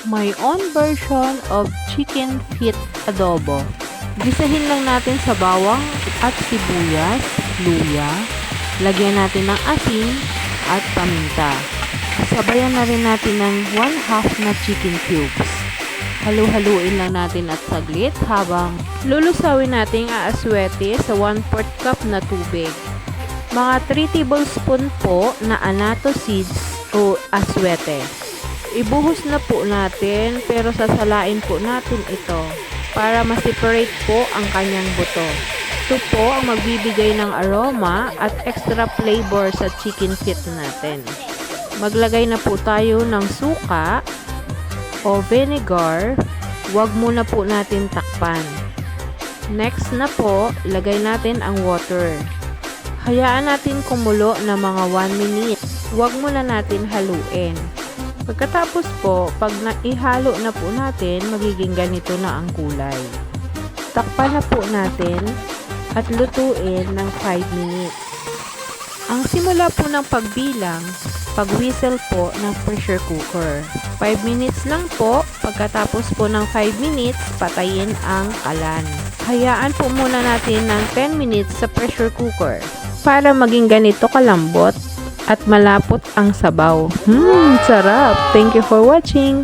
my own version of chicken feet adobo. Gisahin lang natin sa bawang at sibuyas, luya. Lagyan natin ng asin at paminta. Sabayan na rin natin ng 1/2 na chicken cubes. Halu-haluin lang natin at saglit habang lulusawin natin ang aswete sa 1/4 cup na tubig. Mga 3 tablespoon po na annatto seeds o aswete. Ibuhos na po natin pero sasalain po natin ito para ma-separate po ang kanyang buto. Ito po ang magbibigay ng aroma at extra flavor sa chicken feet natin. Maglagay na po tayo ng suka o vinegar. Huwag muna po natin takpan. Next na po, lagay natin ang water. Hayaan natin kumulo na mga 1 minute. Huwag muna natin haluin. Pagkatapos po, pag naihalo na po natin, magiging ganito na ang kulay. Takpan na po natin at lutuin ng 5 minutes. Ang simula po ng pagbilang, pag-whistle po ng pressure cooker. 5 minutes lang po, pagkatapos po ng 5 minutes, patayin ang kalan. Hayaan po muna natin ng 10 minutes sa pressure cooker para maging ganito kalambot at malapot ang sabaw. Sarap! Thank you for watching!